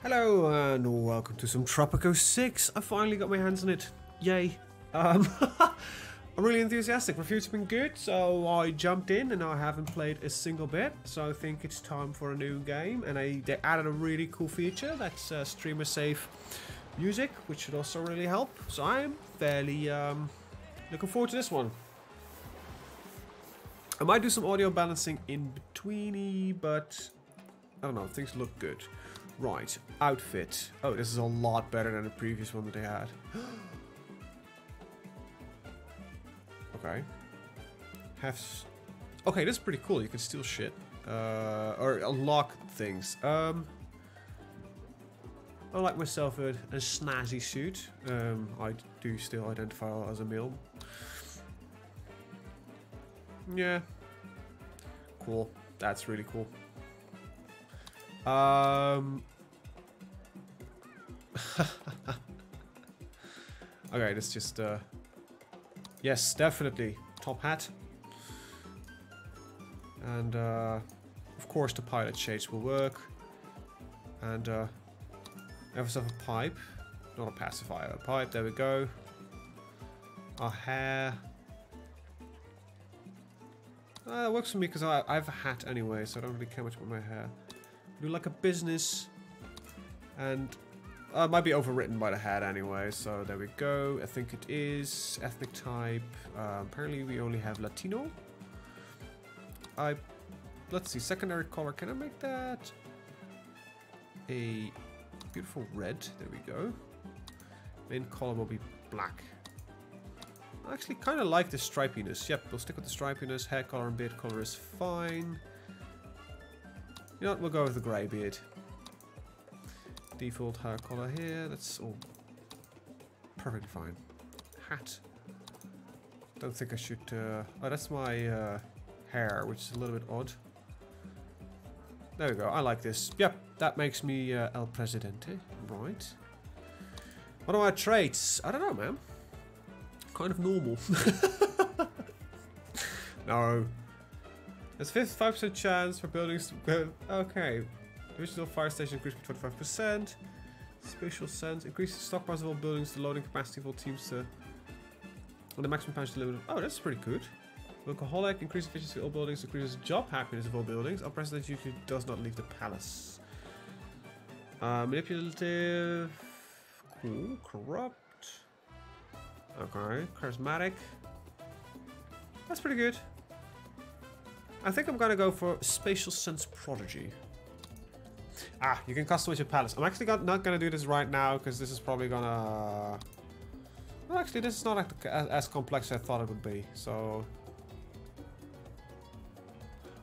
Hello and welcome to some Tropico 6. I finally got my hands on it. Yay. I'm really enthusiastic. Reviews have been good, so I jumped in and I haven't played a single bit. So I think it's time for a new game. And they added a really cool feature that's streamer safe music, which should also really help. So I'm fairly looking forward to this one. I might do some audio balancing in betweeny, but I don't know, things look good. Right, outfit. Oh, this is a lot better than the previous one that they had. Okay. Okay, this is pretty cool. You can steal shit. Or unlock things. I like myself a snazzy suit. I do still identify as a male. Yeah. Cool. That's really cool. Okay, let's just yes, definitely top hat, and of course the pilot shades will work, and have yourself a pipe, not a pacifier, a pipe. There we go. Our hair. That works for me because I have a hat anyway, so I don't really care much about my hair. Do like a business, and it might be overwritten by the hat anyway, so there we go. I think it is ethnic type. Apparently we only have Latino. Let's see, secondary color. Can I make that a beautiful red? There we go. Main color will be black. I actually kind of like the stripiness. Yep, we'll stick with the stripiness. Hair color and beard color is fine. You know what, we'll go with the grey beard. Default hair color here, that's all perfectly fine. Hat. Don't think I should, oh, that's my hair, which is a little bit odd. There we go, I like this. Yep, that makes me El Presidente. Right. What are my traits? I don't know, man. Kind of normal. No. There's a 55% chance for buildings to go. Okay. Original fire station increased by 25%. Spatial sense increases stockpiles of all buildings, the loading capacity of all teams to. On the maximum punch limit. Oh, that's pretty good. Workaholic increases efficiency of all buildings, increases job happiness of all buildings. Our president usually does not leave the palace. Manipulative. Cool. Corrupt. Okay. Charismatic. That's pretty good. I think I'm gonna go for Spatial Sense Prodigy. Ah, you can customize your palace. I'm actually not gonna do this right now because this is probably gonna. Well, actually, this is not as complex as I thought it would be. So,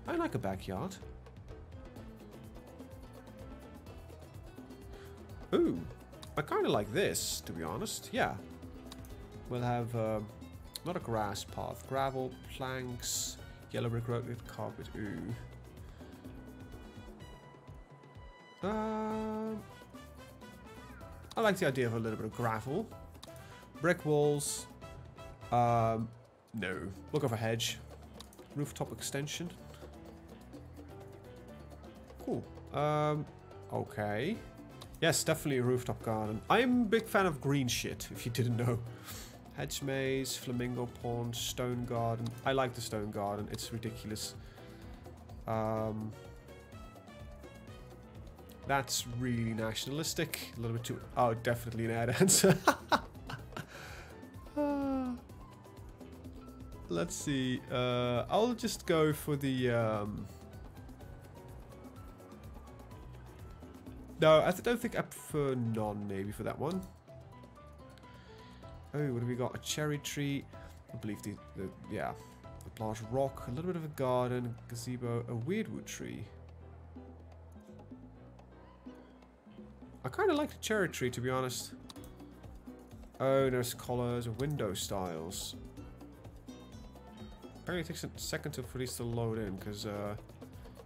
I like a backyard. Ooh, I kind of like this, to be honest. Yeah, we'll have not a grass path, gravel, planks. Yellow brick road with carpet. Ooh. I like the idea of a little bit of gravel. Brick walls. No. We'll go for hedge. Rooftop extension. Cool. Okay. Yes, definitely a rooftop garden. I'm a big fan of green shit, if you didn't know. Hedge maze, flamingo pond, stone garden. I like the stone garden. It's ridiculous. That's really nationalistic. A little bit too. Oh, definitely an ad answer. Let's see. I'll just go for the. No, I don't think I prefer none. Maybe for that one. Oh, what have we got? A cherry tree. I believe yeah. A large rock, a little bit of a garden, gazebo, a weirdwood tree. I kind of like the cherry tree, to be honest. Oh, there's colors, window styles. Apparently it takes a second for these to load in, because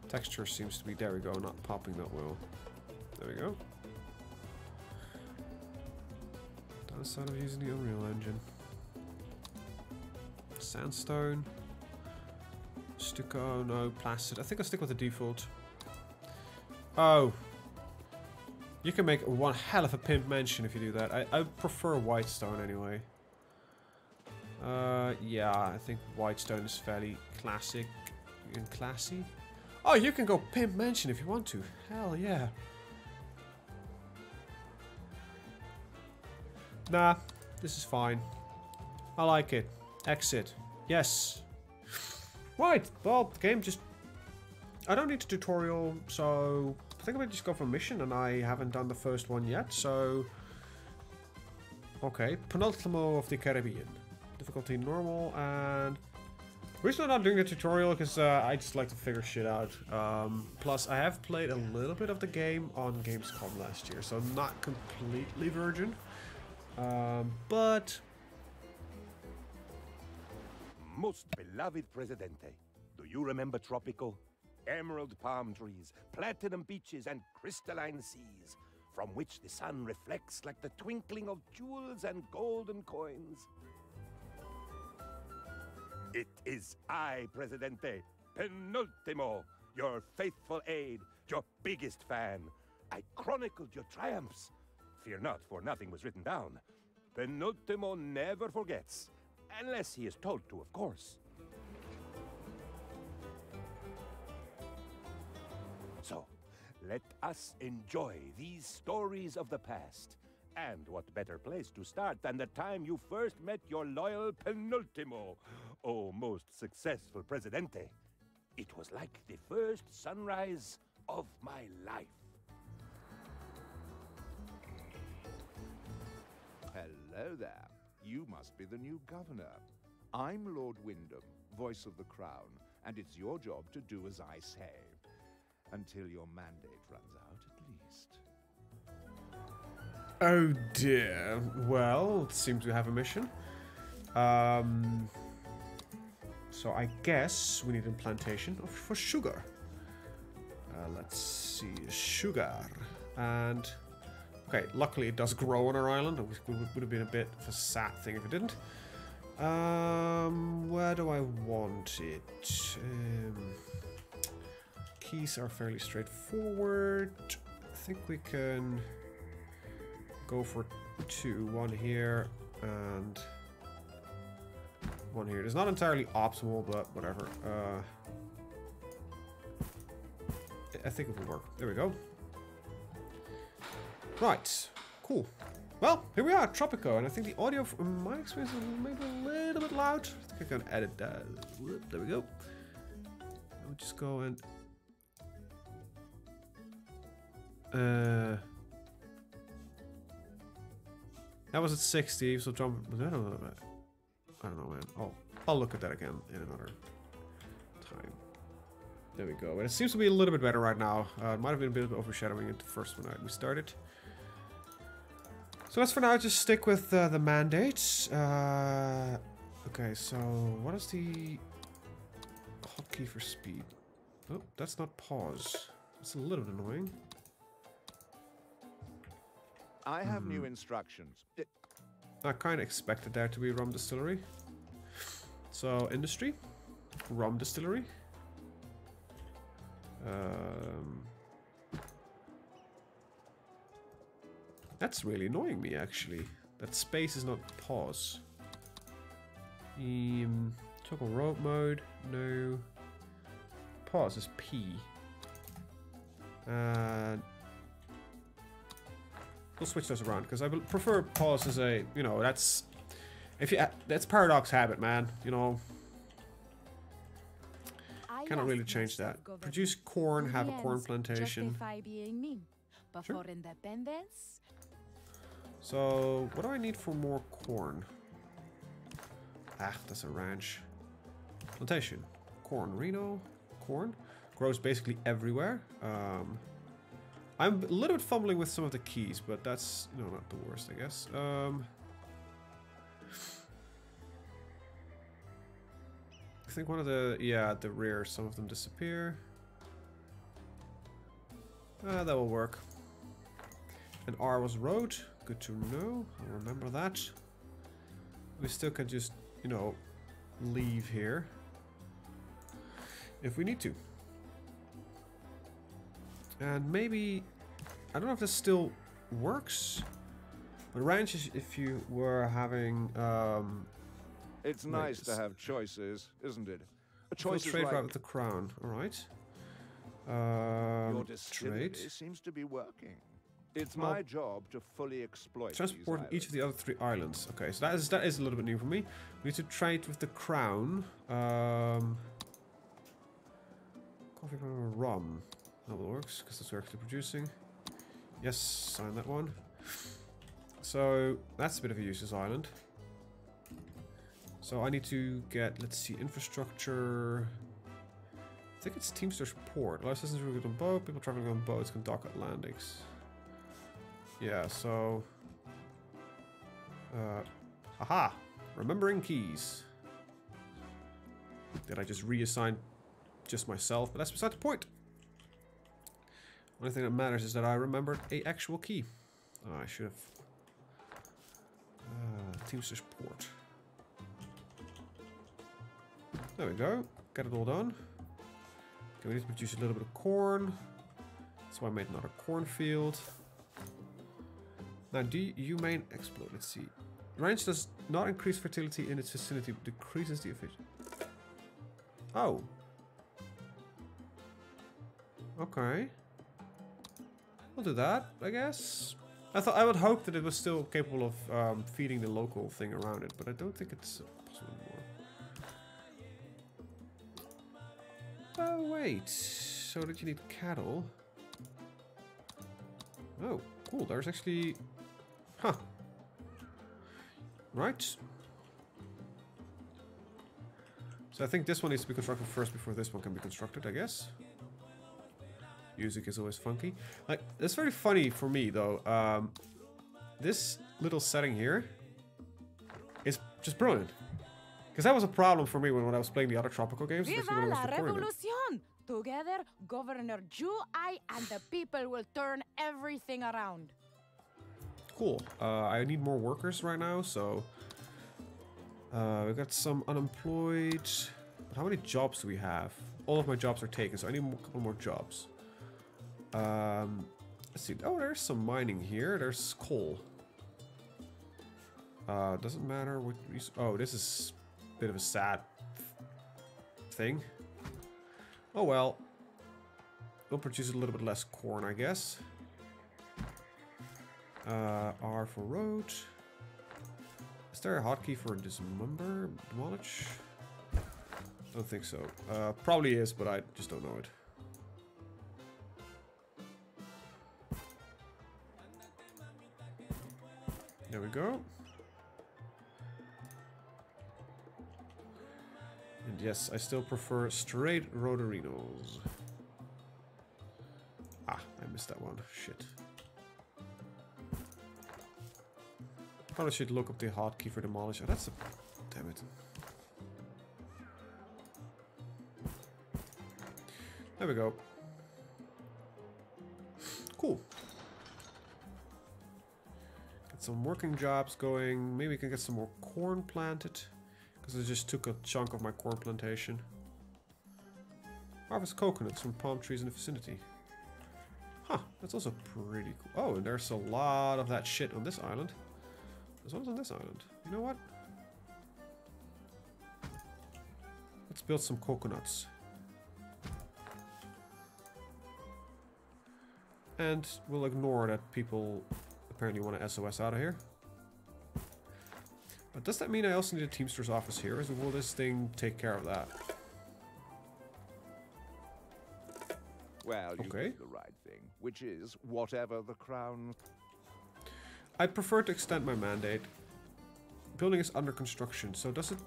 texture seems to be, there we go, not popping that well. There we go. Downside of using the Unreal Engine. Sandstone. Stucco, no, plastered. I think I'll stick with the default. Oh. You can make one hell of a pimp mansion if you do that. I prefer Whitestone anyway. Yeah, I think Whitestone is fairly classic and classy. Oh, you can go pimp mansion if you want to. Hell yeah. Nah, this is fine. I like it. Exit. Yes. Right, well, the game just... I don't need a tutorial, so... I think I might just go for a mission, and I haven't done the first one yet, so... Okay, Penultimo of the Caribbean. Difficulty normal, and... The reason I'm not doing the tutorial because I just like to figure shit out. Plus, I have played a little bit of the game on Gamescom last year, so I'm not completely virgin. But... Most beloved Presidente, do you remember Tropico? Emerald palm trees, platinum beaches, and crystalline seas, from which the sun reflects like the twinkling of jewels and golden coins. It is I, Presidente, Penultimo, your faithful aide, your biggest fan. I chronicled your triumphs. Fear not, for nothing was written down. Penultimo never forgets, unless he is told to, of course. So, let us enjoy these stories of the past. And what better place to start than the time you first met your loyal Penultimo? Oh, most successful Presidente. It was like the first sunrise of my life. Hello there. You must be the new governor. I'm Lord Wyndham, voice of the crown, and it's your job to do as I say. Until your mandate runs out, at least. Oh dear. Well, it seems we have a mission. So I guess we need a plantation for sugar. Let's see, sugar. And okay, luckily it does grow on our island. It would have been a bit of a sad thing if it didn't. Where do I want it? Keys are fairly straightforward. I think we can go for two. One here and one here. It's not entirely optimal, but whatever. I think it will work. There we go. Right. Cool. Well, here we are, Tropico, and I think the audio, from my experience, is maybe a little bit loud. I think I can edit that. Whoop, there we go. I'll just go and... that was at 60, so jump... I don't know, man. I'll look at that again in another time. There we go. And it seems to be a little bit better right now. It might have been a bit of overshadowing it the first one we started. So let's for now just stick with the mandates. Okay, so what is the hotkey for speed? Oh, that's not pause. It's a little bit annoying. I have new instructions. I kind of expected there to be rum distillery. So industry, rum distillery. That's really annoying me actually. That space is not pause. Toggle rope mode, no. Pause is P. And we'll switch those around because I prefer pause as a, you know, that's that's paradox habit, man. You know, cannot really change that. Produce corn, have a corn plantation. Sure. So, what do I need for more corn? Ah, that's a ranch. Plantation. Corn. Reno. Corn. Grows basically everywhere. I'm a little bit fumbling with some of the keys, but that's, you know, not the worst, I guess. I think one of the, yeah, at the rear, some of them disappear. That will work. And R was road. Good to know. I'll remember that. We still can just, you know, leave here if we need to. And maybe, I don't know if there's still works. But ranch is if you were having It's nice to have choices, isn't it? A choice is trade like route with the crown. Alright. your distillery Trade. seems to be working. It's my job to fully exploit Transport these each of the other 3 islands. Okay, so that is a little bit new for me. We need to trade with the crown. Coffee from rum. That works, because that's what we're actually producing. Yes, sign that one. So, that's a bit of a useless island. So I need to get, let's see, infrastructure. I think it's Teamster's Port. Life systems are good on boat. People traveling on boats can dock at landings. Yeah, so... aha! Remembering keys. Did I just reassign just myself? But that's beside the point. Only thing that matters is that I remembered a actual key. Oh, I should have... Teamster's Port. There we go. Get it all done. Okay, we need to produce a little bit of corn. That's why I made another cornfield. Now, do you main exploit? Let's see. Ranch does not increase fertility in its vicinity, but decreases the efficiency. Oh. Okay. We'll do that, I guess. I would hope that it was still capable of feeding the local thing around it, but I don't think it's possible anymore. Oh, wait. So that you need cattle. Oh, cool. There's actually... Huh. Right. So I think this one needs to be constructed first before this one can be constructed, I guess. Music is always funky. Like, it's very funny for me, though. This little setting here is just brilliant. Because that was a problem for me when I was playing the other Tropico games. Viva la revolution! Together, Governor Ju, I, and the people will turn everything around. Cool. I need more workers right now, so... we got some unemployed... But how many jobs do we have? All of my jobs are taken, so I need a couple more jobs. Let's see. Oh, there's some mining here. There's coal. Doesn't matter what... Oh, this is a bit of a sad thing. Oh well. We'll produce a little bit less corn, I guess. R for road. Is there a hotkey for dismember? Demolish? Don't think so. Probably is, but I just don't know it. There we go. And yes, I still prefer straight rotarinos. Ah, I missed that one. Shit. Probably should look up the hotkey for demolish. Oh, that's a... Damn it. There we go. Cool. Get some working jobs going. Maybe we can get some more corn planted. Because I just took a chunk of my corn plantation. Harvest coconuts from palm trees in the vicinity. Huh, that's also pretty cool. Oh, and there's a lot of that shit on this island. As well as on this island. You know what? Let's build some coconuts. And we'll ignore that people apparently want to SOS out of here. But does that mean I also need a Teamster's office here? Or will this thing take care of that? Well, you Okay. did the right thing, which is whatever the crown... I prefer to extend my mandate. Building is under construction, so does it...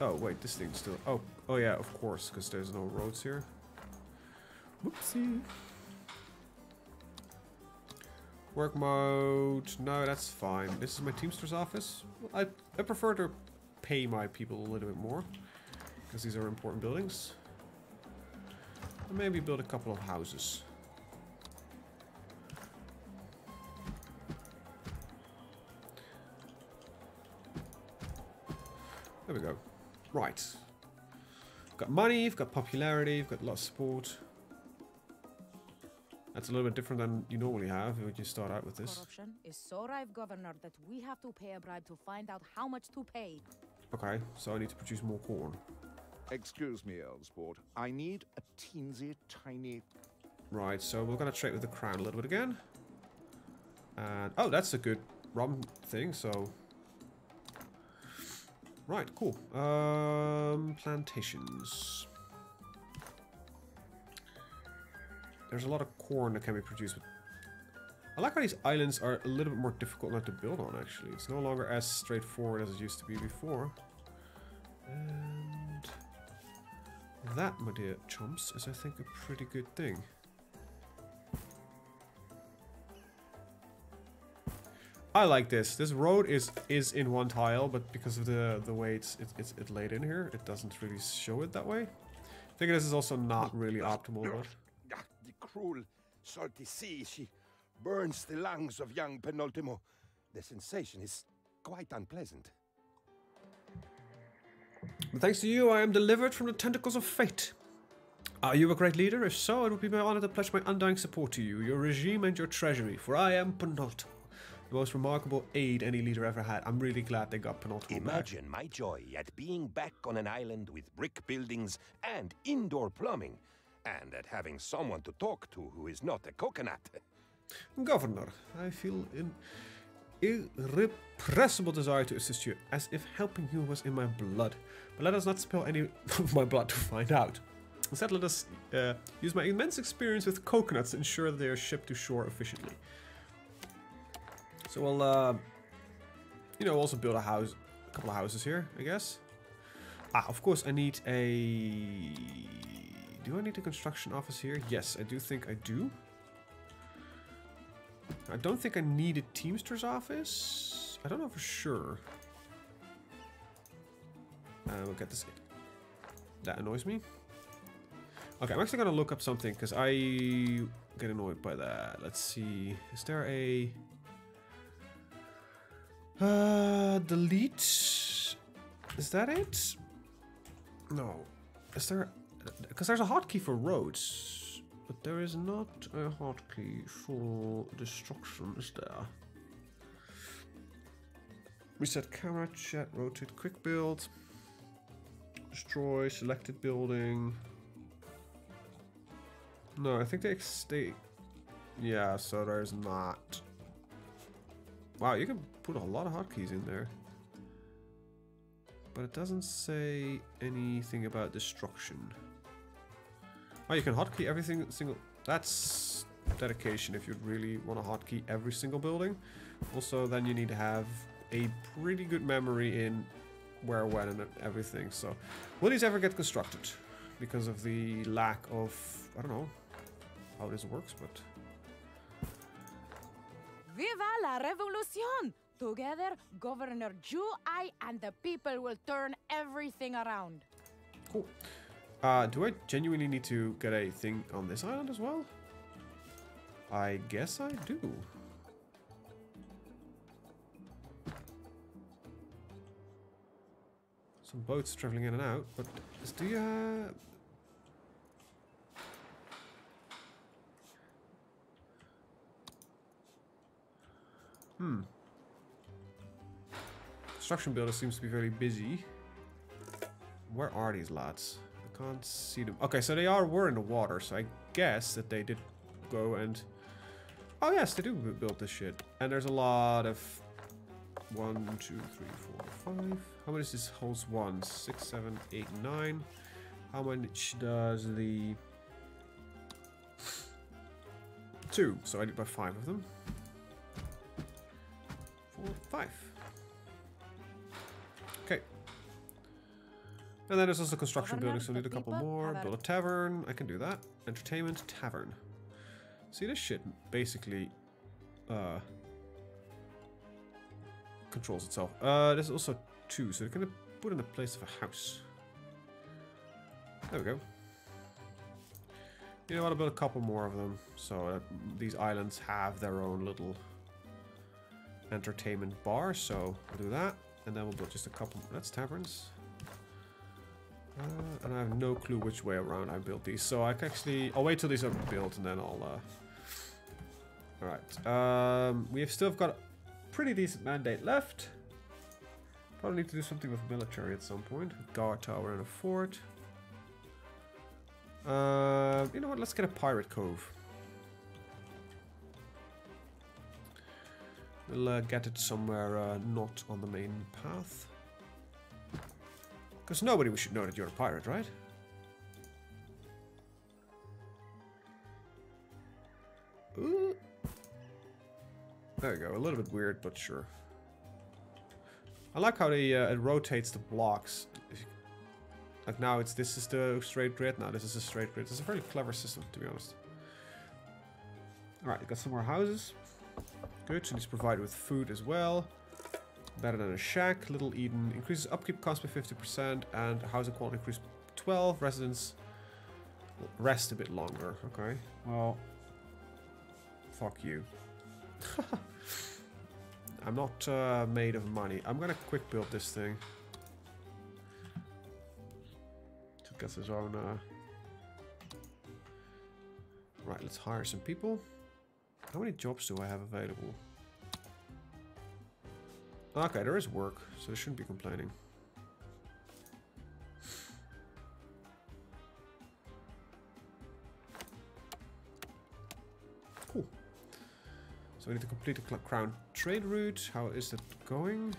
Oh, wait, this thing's still... Oh yeah, of course, because there's no roads here. Whoopsie. Work mode... No, that's fine. This is my Teamster's office. I prefer to pay my people a little bit more, because these are important buildings. And maybe build a couple of houses. There we go. Right. We've got money, we've got popularity, we've got a lot of support. That's a little bit different than you normally have when you start out with this. Corruption is so rife, Governor, that we have to pay a bribe to find out how much to pay. Okay, so I need to produce more corn. Excuse me, Earlsport. I need a teensy tiny... Right, so we're gonna trade with the crown a little bit again. And oh, that's a good rum thing, so... Right, cool. Plantations. There's a lot of corn that can be produced. I like how these islands are a little bit more difficult now to build on, actually. It's no longer as straightforward as it used to be before. And that, my dear chumps, is, I think, a pretty good thing. I like this. This road is in one tile, but because of the way it's laid in here, it doesn't really show it that way. I think this is also not really optimal, but... The cruel, salty sea, she burns the lungs of young Penultimo. The sensation is quite unpleasant. But thanks to you, I am delivered from the tentacles of fate. Are you a great leader? If so, it would be my honor to pledge my undying support to you, your regime and your treasury, for I am Penultimo. The most remarkable aid any leader ever had. I'm really glad they got Penultimo back. Imagine my joy at being back on an island with brick buildings and indoor plumbing, and at having someone to talk to who is not a coconut. Governor, I feel an irrepressible desire to assist you, as if helping you was in my blood. But let us not spill any of my blood to find out. Instead, let us use my immense experience with coconuts to ensure that they are shipped to shore efficiently. So we'll, you know, also build a house, a couple of houses here, I guess. Ah, of course, I need a... Do I need a construction office here? Yes, I do think I do. I don't think I need a Teamster's office. I don't know for sure. We'll get this. That annoys me. Okay, I'm actually gonna look up something because I get annoyed by that. Let's see. Is there a delete? Is that it? No. Is there? Because there's a hotkey for roads, but there is not a hotkey for destruction, is there? Reset camera, chat, rotate, quick build, destroy, selected building. No, I think they yeah, so there's not. Wow, you can put a lot of hotkeys in there. But it doesn't say anything about destruction. Oh, you can hotkey everything single. That's dedication if you really want to hotkey every single building. Also, then you need to have a pretty good memory in where, when, and everything. So, will these ever get constructed? Because of the lack of, I don't know how this works, but. Viva la revolución! Together, Governor Ju, I, and the people will turn everything around. Cool. Do I genuinely need to get a thing on this island as well? I guess I do. Some boats traveling in and out, but do you have... Construction builder seems to be very busy. Where are these lads? I can't see them. Okay, so they were in the water, so I guess that they did go and... Oh yes, they do build this shit. And there's a lot of... 1, 2, 3, 4, 5. How much does this holds 1? 6, 7, 8, 9. How much does the... 2. So I need about 5 of them. 4, 5. Okay. And then there's also construction buildings, so I need a couple more. Build a tavern. I can do that. Entertainment tavern. See, this shit basically controls itself. There's also 2, so they're gonna put in the place of a house. There we go. You know what? I'll build a couple more of them, so that these islands have their own little entertainment bar. So we'll do that, and then we'll build just a couple. That's taverns. And I have no clue which way around I built these, so I can actually... I'll wait till these are built, and then I'll Alright. We have still got a pretty decent mandate left. Probably need to do something with military at some point. A guard tower and a fort. You know what? Let's get a pirate cove. We'll get it somewhere not on the main path. Because nobody should know that you're a pirate, right? Ooh. There you go. A little bit weird, but sure. I like how they it rotates the blocks. Like now this is the straight grid. Now this is a straight grid. It's a very clever system, to be honest. Alright, got some more houses. Good, so it's provided with food as well. Better than a shack. Little Eden increases upkeep cost by 50% and housing quality increase 12. Residents rest a bit longer. Okay, well, fuck you. I'm not made of money. I'm gonna quick build this thing. To get his own. Right, let's hire some people. How many jobs do I have available? Okay, there is work, so I shouldn't be complaining. Cool. So we need to complete the crown trade route. How is that going?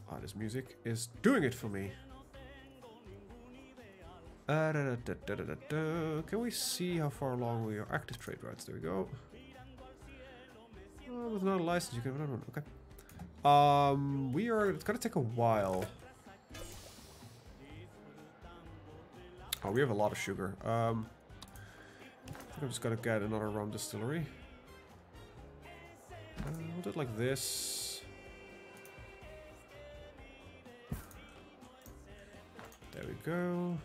Ah, this music is doing it for me. Can we see how far along we are? Active trade routes. There we go. With not a license, you can. Okay. We are. It's gonna take a while. Oh, we have a lot of sugar. I think I'm just gonna get another rum distillery. We'll do it like this. There we go.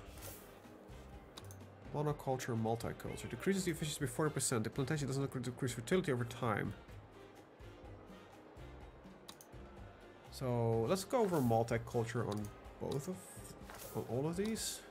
Monoculture, multiculture. Decreases the efficiency by 40%. The plantation doesn't decrease fertility over time. So let's go over multiculture on all of these.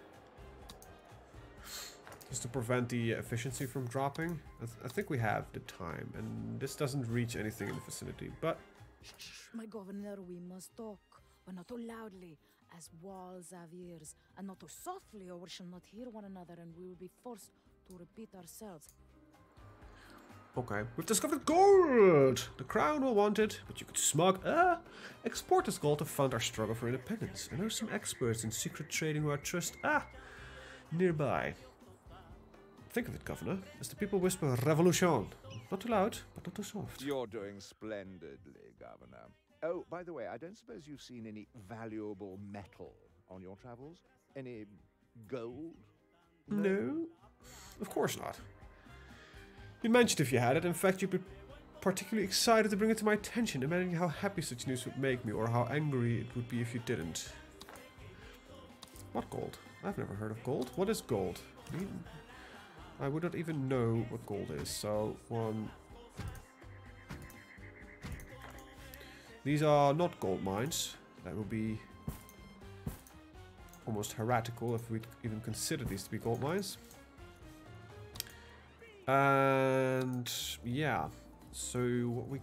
Just to prevent the efficiency from dropping. I think we have the time, and this doesn't reach anything in the vicinity, but... Shh, my governor, we must talk, but not too loudly, as walls have ears, and not too softly, or we shall not hear one another, and we will be forced to repeat ourselves. Okay, we've discovered gold! The crown will want it, but you could export this gold to fund our struggle for independence. And there are some experts in secret trading who I trust, nearby. Think of it, Governor, as the people whisper revolution. Not too loud, but not too soft. You're doing splendidly, Governor. Oh, by the way, I don't suppose you've seen any valuable metal on your travels? Any gold? No, of course not. You mentioned if you had it. In fact, you'd be particularly excited to bring it to my attention, imagining how happy such news would make me, or how angry it would be if you didn't. What gold? I've never heard of gold. What is gold? I would not even know what gold is, so one... These are not gold mines. That would be almost heretical if we'd even consider these to be gold mines. And yeah, so what we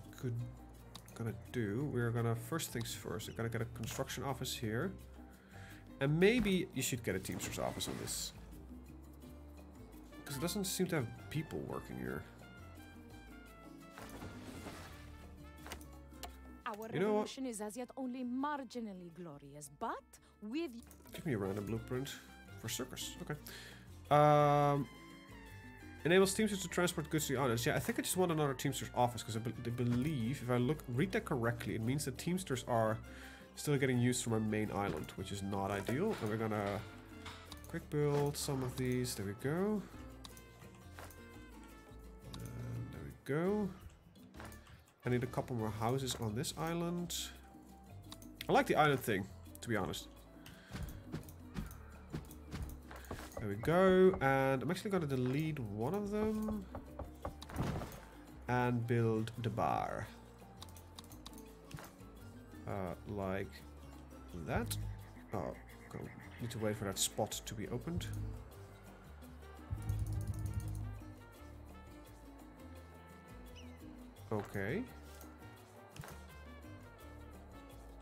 gonna do, we're gonna first things first, we're gonna get a construction office here. And maybe you should get a Teamster's office on this. Because it doesn't seem to have people working here. Our revolution is as yet only marginally glorious, but with... Give me a random blueprint for circus. Okay. Enables Teamsters to transport goods to the islands. Yeah, I think I just want another Teamsters office because I believe, if I read that correctly, it means that Teamsters are still getting used from our main island, which is not ideal. And we're gonna quick build some of these. There we go. And there we go. I need a couple more houses on this island. I like the island thing, to be honest. There we go, and I'm actually going to delete one of them and build the bar. Like that. Oh, need to wait for that spot to be opened. Okay.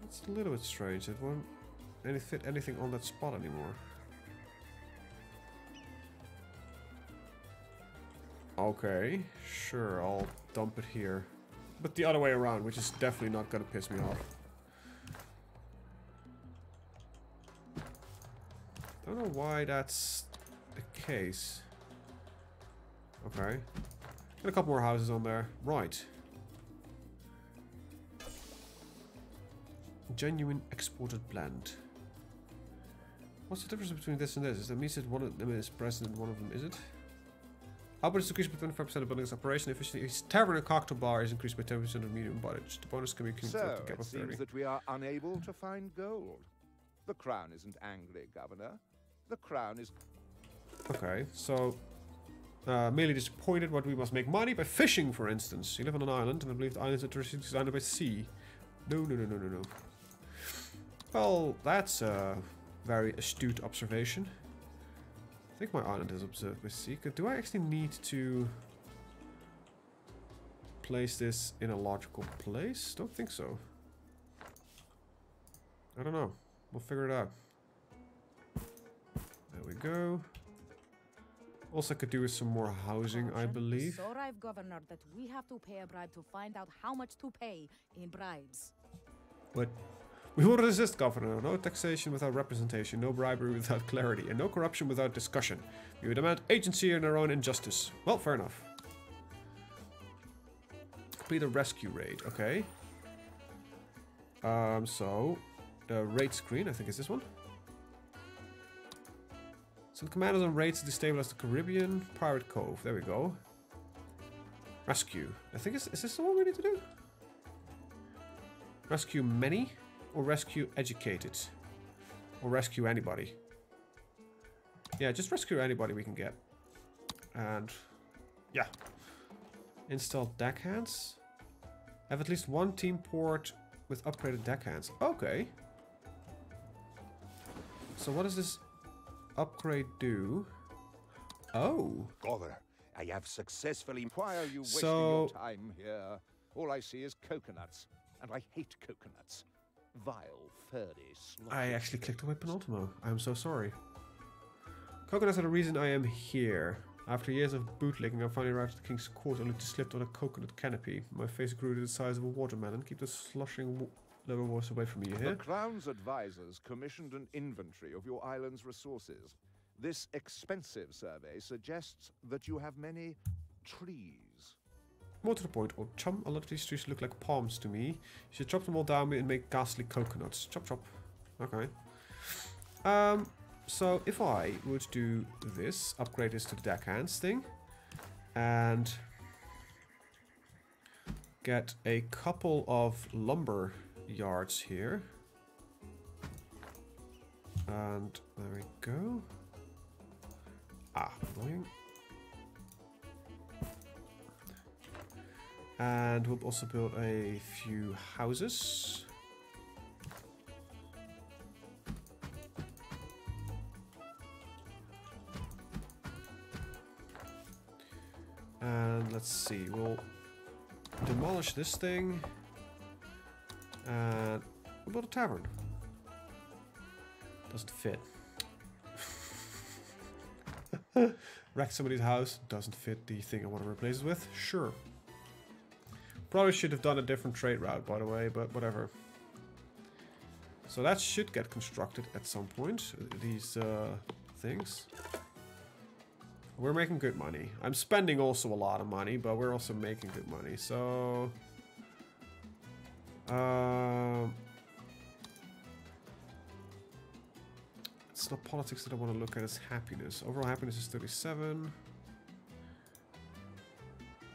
That's a little bit strange. It won't fit anything on that spot anymore. Okay, sure, I'll dump it here. But the other way around, which is definitely not gonna piss me off. Don't know why that's the case. Okay. Got a couple more houses on there. Right. Genuine exported blend. What's the difference between this and this? That means that one of them is present and one of them isn't. Output is increased by 25% of building's operation efficiency. His tavern and cocktail bar is increased by 10% of medium budget. The bonus can be So, it seems that we are unable to find gold. The Crown isn't angry, Governor. The Crown is... Okay, so... merely disappointed what we must make money by fishing, for instance. You live on an island, and I believe the island's interesting designed by sea. No. Well, that's a very astute observation. I think my island is observed by sea. Do I actually need to place this in a logical place? Don't think so. I don't know. We'll figure it out. There we go. Also could do with some more housing, I believe. So I've Governor that we have to pay a bribe to find out how much to pay in bribes. But we will resist, Governor. No taxation without representation, no bribery without clarity, and no corruption without discussion. We would demand agency in our own injustice. Well, fair enough. Complete a rescue raid, okay. So the raid screen, I think is this one. Send commanders on raids to destabilize the Caribbean. Pirate Cove, there we go. Rescue. I think is this the one we need to do? Rescue many? Or rescue educated? Or rescue anybody? Yeah, just rescue anybody we can get. And yeah. Install deckhands. Have at least one team port with upgraded deckhands. Okay. So what does this upgrade do? Oh. Governor, I have successfully... Why are you wasting your time here? All I see is coconuts. And I hate coconuts. Vile, furry, slimy... I actually clicked away penultimo. I'm so sorry. Coconuts are the reason I am here. After years of bootlegging, I finally arrived at the King's Court only to slip on a coconut canopy. My face grew to the size of a watermelon. Keep the sloshing lower voice away from me, you hear? The Crown's advisors commissioned an inventory of your island's resources. This expensive survey suggests that you have many trees. More to the point, old chum, a lot of these trees look like palms to me. You should chop them all down and make ghastly coconuts. Chop chop. Okay. So if I would do this, upgrade this to the deckhands thing, and get a couple of lumber yards here. And there we go. Ah, annoying. And we'll also build a few houses. And let's see, we'll demolish this thing. And we'll build a tavern. Doesn't fit. Wreck somebody's house. Doesn't fit the thing I want to replace it with. Sure. Probably should have done a different trade route, by the way, but whatever. So that should get constructed at some point. These things. We're making good money. I'm spending also a lot of money, but we're also making good money. So... it's not politics that I want to look at, it's happiness. Overall happiness is 37.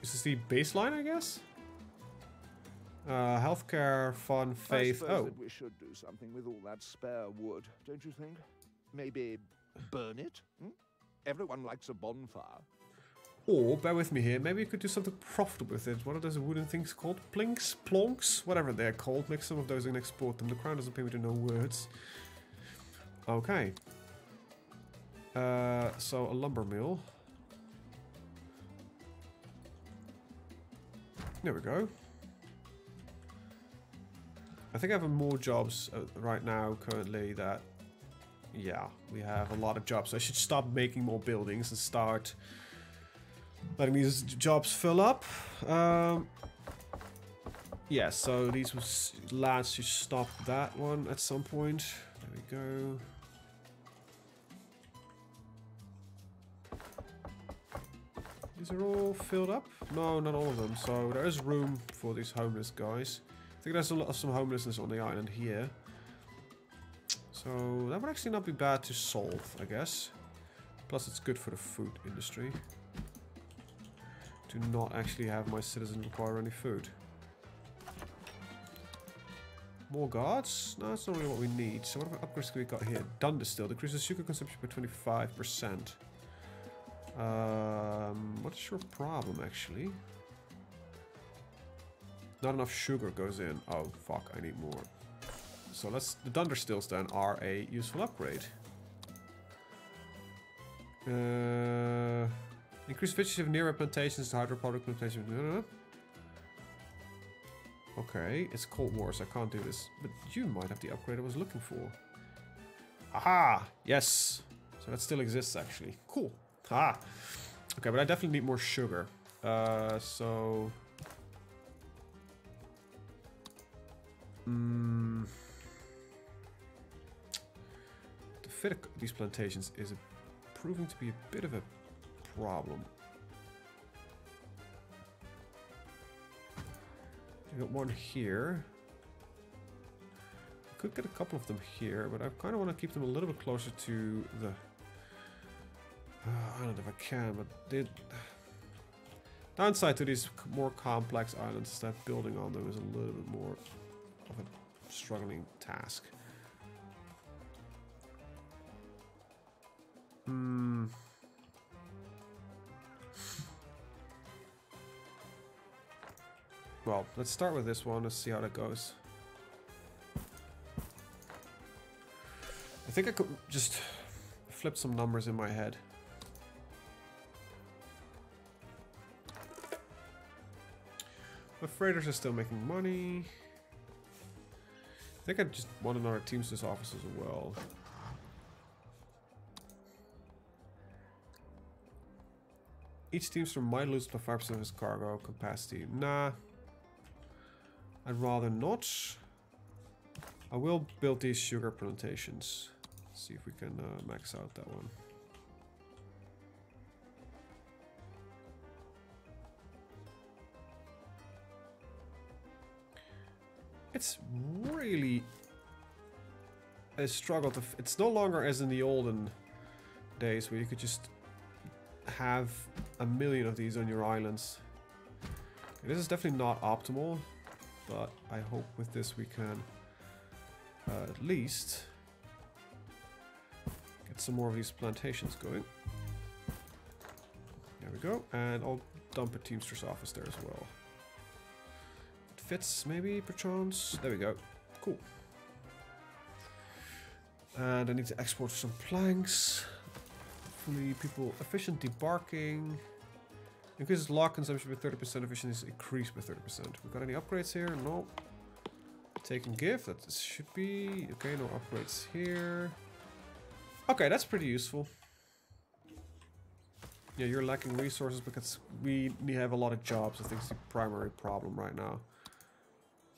Is this the baseline, I guess? Healthcare, fun, faith. I suppose that we should do something with all that spare wood, don't you think? Maybe burn it? Hmm? Everyone likes a bonfire. Or, bear with me here, maybe you could do something profitable with it. What are those wooden things called? Plinks? Plonks? Whatever they're called. Make some of those and export them. The Crown doesn't pay me to know words. Okay. So, a lumber mill. There we go. I think I have more jobs right now currently that... Yeah, we have a lot of jobs. So I should stop making more buildings and start letting these jobs fill up. Yeah, so these lads should stop that one at some point. There we go. These are all filled up? No, not all of them. So there is room for these homeless guys. I think there's a lot of some homelessness on the island here. So that would actually not be bad to solve, I guess. Plus it's good for the food industry. To not actually have my citizens require any food. More guards? No, that's not really what we need. So what upgrades we got here? Done distill. Decreases sugar consumption by 25%. What is your problem, actually? Not enough sugar goes in. Oh, fuck, I need more. So let's... The Dunder Stills then are a useful upgrade. Increase efficiency of nearby plantations, hydroponic plantations. Okay, it's Cold War, so I can't do this. But you might have the upgrade I was looking for. Aha! Yes! So that still exists, actually. Cool. Ah! Okay, but I definitely need more sugar. So... To fit these plantations is proving to be a bit of a problem. I got one here. I could get a couple of them here, but I kind of want to keep them a little bit closer to the island if I can. But the downside to these more complex islands is that building on them is a little bit more of a struggling task. Well, let's start with this one. Let's see how that goes. I think I could just flip some numbers in my head. My freighters are still making money. I think I just want another Teamsters office as well. Each Teamster might lose by 5% of his cargo capacity. Nah. I'd rather not. I will build these sugar plantations. See if we can max out that one. It's really a struggle to... It's no longer as in the olden days where you could just have a million of these on your islands. This is definitely not optimal, but I hope with this we can at least get some more of these plantations going. There we go, and I'll dump a Teamster's office there as well. It fits, maybe, perchance. There we go. Cool. And I need to export some planks. Hopefully people... Efficient debarking. Increases log consumption by 30%, efficiency is increased by 30%. We got any upgrades here? No. Take and give, that should be... Okay, no upgrades here. Okay, that's pretty useful. Yeah, you're lacking resources because we have a lot of jobs. I think it's the primary problem right now.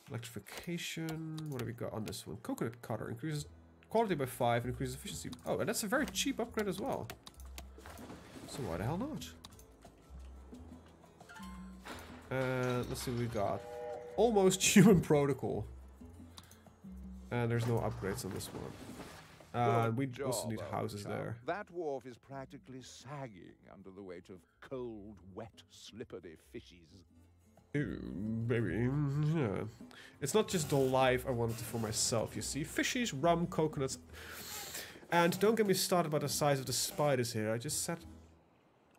Electrification, what have we got on this one? Coconut cutter, increases quality by 5 and increases efficiency. Oh, and that's a very cheap upgrade as well. So why the hell not? Let's see what we got. Almost human protocol. And there's no upgrades on this one. We also need houses there. That wharf is practically sagging under the weight of cold, wet, slippery fishies. Ew, baby. Yeah. It's not just the life I wanted for myself, you see. Fishies, rum, coconuts. And don't get me started about the size of the spiders here.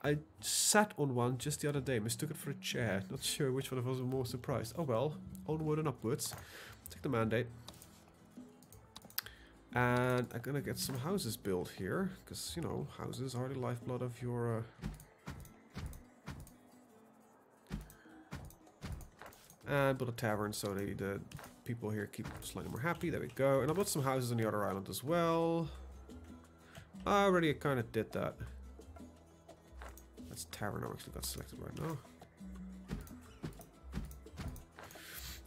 I sat on one just the other day, mistook it for a chair. Not sure which one of us was more surprised. Oh well, onward and upwards. Take the mandate. And I'm gonna get some houses built here, because, you know, houses are the lifeblood of your And build a tavern so the people here keep slightly more happy. There we go. And I'll build some houses on the other island as well. I already kind of did that. That's tavern I actually got selected right now.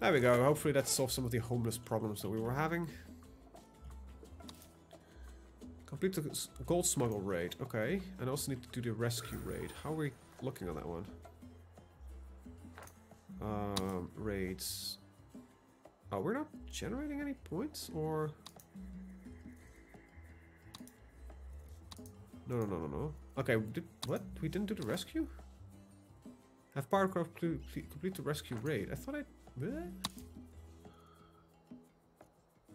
There we go. Hopefully that solves some of the homeless problems that we were having. Complete the gold smuggle raid. Okay. And I also need to do the rescue raid. How are we looking on that one? Raids. Oh, we're not generating any points? Or... No. Okay, what? We didn't do the rescue? Have Pirate complete the rescue raid. I thought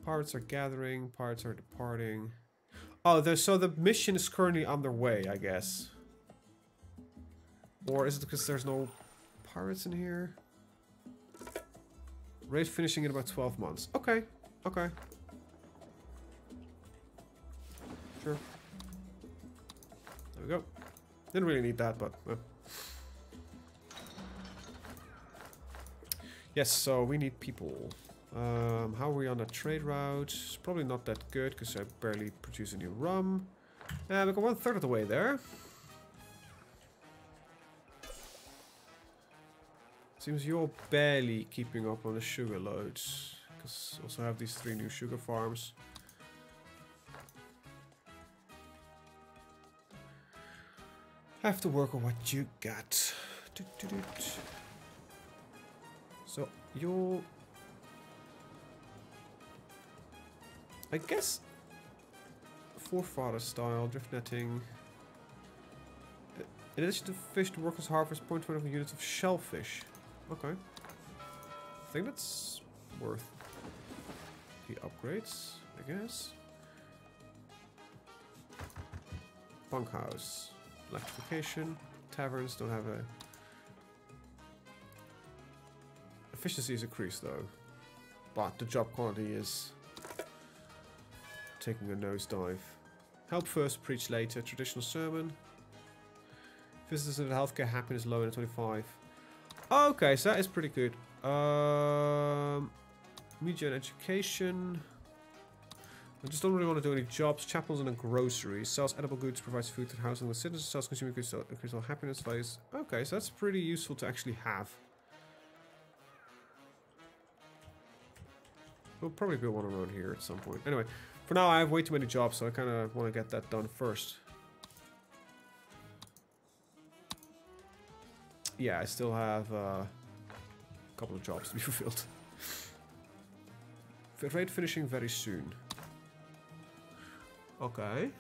Pirates are gathering, pirates are departing. Oh, so the mission is currently underway, I guess. Or is it because there's no pirates in here? Raid finishing in about 12 months. Okay, okay. Sure. There we go. Didn't really need that, but... Yes, so we need people. How are we on that trade route? It's probably not that good, because I barely produce any rum. We got 1/3 of the way there. Seems you're barely keeping up on the sugar loads. Because also have these 3 new sugar farms. Have to work on what you got. So you'll... I guess... Forefather style, drift netting. In addition to fish, the workers harvest 0.1 units of shellfish. Okay. I think that's worth the upgrades, I guess. Bunkhouse. Electrification. Taverns don't have a... Efficiency is increased though. But the job quality is taking a nosedive. Help first, preach later. Traditional sermon. Visitors in the healthcare happiness low in 25. Okay, so that is pretty good. Media and education. I just don't really want to do any jobs. Chapels and a grocery. Sells edible goods, provides food to the housing of the citizens. Sells consumer goods, increase all happiness values. Okay, so that's pretty useful to actually have. We'll probably build one around here at some point. Anyway, for now I have way too many jobs, so I kind of want to get that done first. Yeah, I still have a couple of jobs to be fulfilled. Raid finishing very soon. Okay.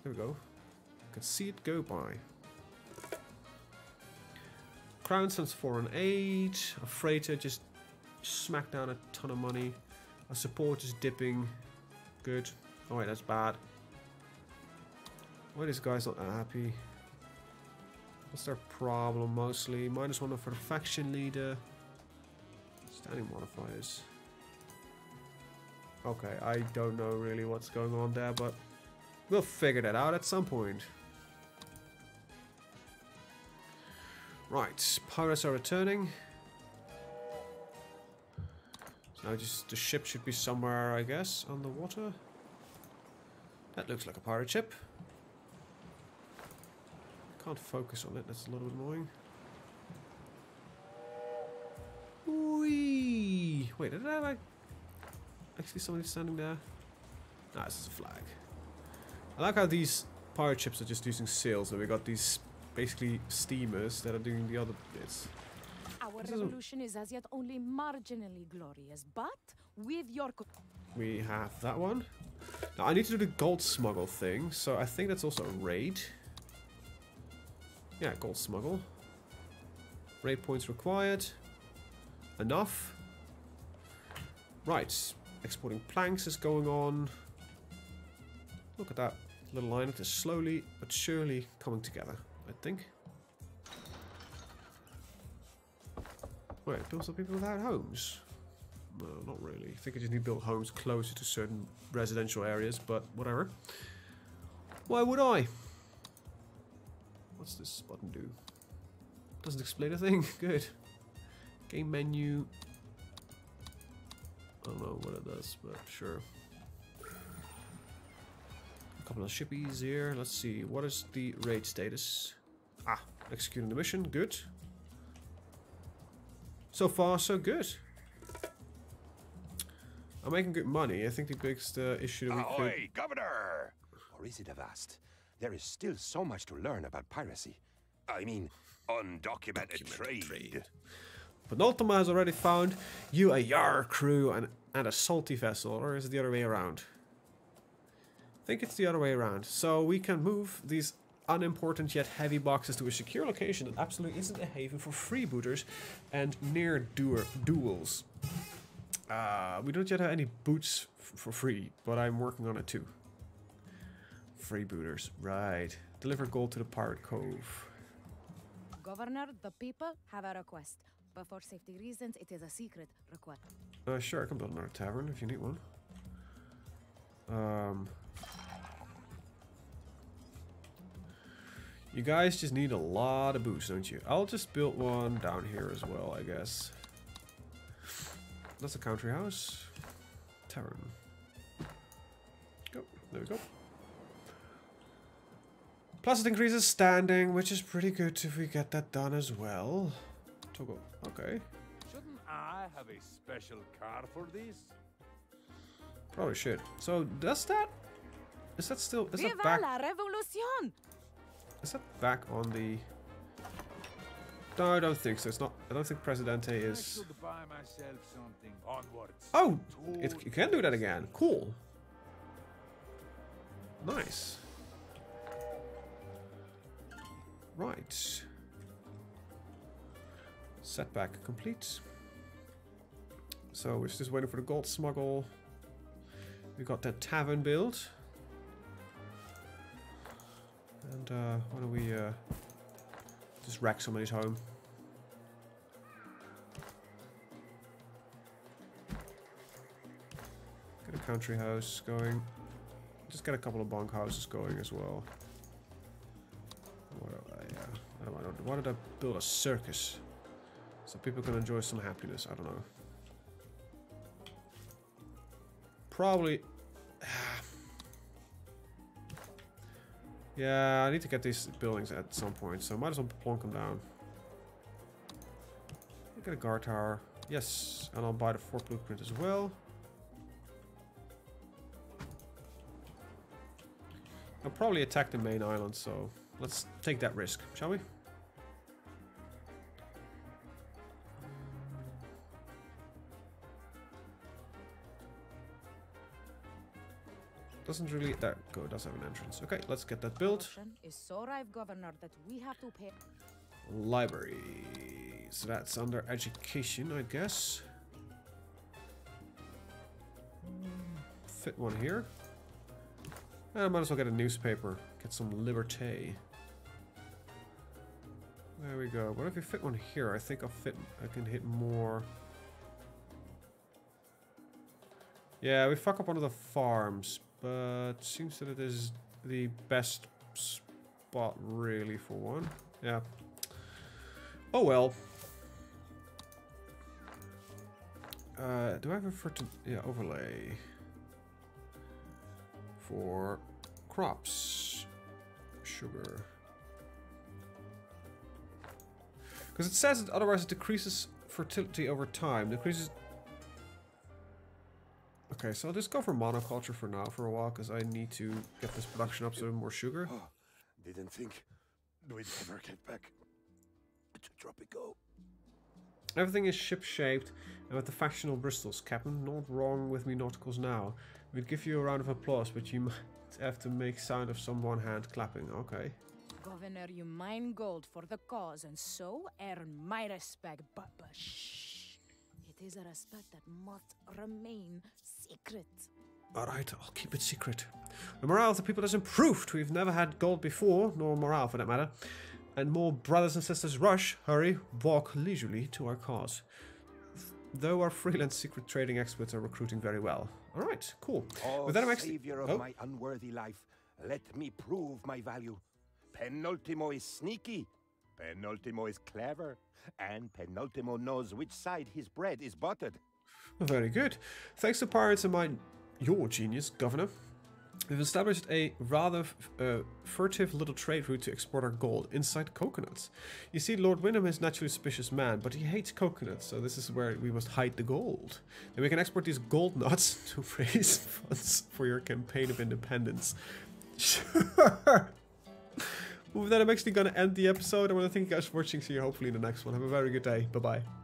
There we go. I can see it go by. Crown sends 4 and 8. A freighter just smacked down a ton of money. A support is dipping. Good. Oh wait, that's bad. Why are these guys not happy? What's their problem mostly? -1 for the faction leader. Standing modifiers. Okay, I don't know really what's going on there, but we'll figure that out at some point. Right, pirates are returning. So now just the ship should be somewhere, I guess, on the water. That looks like a pirate ship. Can't focus on it, that's a little bit annoying. Whee! Wait, did I have actually somebody standing there? Nah, this is a flag. I like how these pirate ships are just using sails, and we got these basically steamers that are doing the other bits. Our revolution is as yet only marginally glorious, but with your... We have that one. Now I need to do the gold smuggle thing, so I think that's also a raid. Yeah, gold smuggle. Raid points required. Enough. Right, exporting planks is going on. Look at that little line. It is slowly but surely coming together, I think. Wait, build some people without homes? No, not really. I think I just need to build homes closer to certain residential areas, but whatever. Why would I? What's this button do? Doesn't explain a thing. Good. Game menu. I don't know what it does, but sure. A couple of shippies here. Let's see. What is the raid status? Ah, executing the mission. Good. So far, so good. I'm making good money. I think the biggest issue that we could... Ahoy, Governor! Or is it Avast? There is still so much to learn about piracy. I mean, undocumented trade. Penultima has already found you a Yar crew and a salty vessel, or is it the other way around? I think it's the other way around. So we can move these unimportant yet heavy boxes to a secure location that absolutely isn't a haven for freebooters and near-duels. We don't yet have any boots for free, but I'm working on it too. Freebooters, right. Deliver gold to the Pirate Cove. Governor, the people have a request. But for safety reasons, it is a secret request. Sure, I can build another tavern if you need one. You guys just need a lot of boots, don't you? I'll just build one down here as well, I guess. That's a country house. Tavern. Go. There we go. Plus it increases standing, which is pretty good if we get that done as well. Togo. Okay. Shouldn't I have a special car for this? Probably should. So does that? Is that still? Is that Viva back? la revolución! Is that back on the? No, I don't think so. It's not. I don't think Presidente I is. should buy myself something. Onwards. Oh, you can do that again. Cool. Nice. Right. Setback complete. So we're just waiting for the gold smuggle. We got that tavern built. And why don't we just rack somebody's home. Get a country house going. Just get a couple of bunk houses going as well. Why did I build a circus? So people can enjoy some happiness. I don't know. Probably. Yeah, I need to get these buildings at some point, so I might as well plonk them down. Get a guard tower. Yes, and I'll buy the fort blueprint as well. I'll probably attack the main island, so let's take that risk, shall we? Doesn't really that go. Does have an entrance. Okay, let's get that built. Is so ripe, Governor, that we have to pay. Library. So that's under education, I guess. Fit one here. And I might as well get a newspaper. Get some liberté. There we go. What if we fit one here? I think I can hit more. Yeah, we fuck up one of the farms, but seems that it is the best spot really for one. Yeah. Oh well. Do I have a overlay for crops? Sugar. Because it says that otherwise it decreases fertility over time. Decreases. Okay, so I'll just go for monoculture for now for a while because I need to get this production up so more sugar. Oh, didn't think we'd ever get back to Tropico. Everything is ship-shaped and with the factional bristles. Captain, not wrong with me nauticals now. We'd give you a round of applause, but you might have to make sound of some one hand clapping. Okay. Governor, you mine gold for the cause and so earn my respect, but shh. It is a respect that must remain secret. Alright, I'll keep it secret. The morale of the people has improved. We've never had gold before, nor morale for that matter. And more brothers and sisters rush, hurry, walk leisurely to our cause. Though our freelance secret trading experts are recruiting very well. Alright, cool. Oh, With that, I'm actually... savior of my unworthy life, let me prove my value. Penultimo is sneaky, Penultimo is clever, and Penultimo knows which side his bread is buttered. Very good. Thanks to pirates and your genius, Governor, we've established a rather furtive little trade route to export our gold inside coconuts. You see, Lord Wyndham is naturally a suspicious man, but he hates coconuts, so this is where we must hide the gold. And we can export these gold nuts to raise funds for your campaign of independence. Sure. With that, I'm actually going to end the episode. I want to thank you guys for watching. See you hopefully in the next one. Have a very good day. Bye-bye.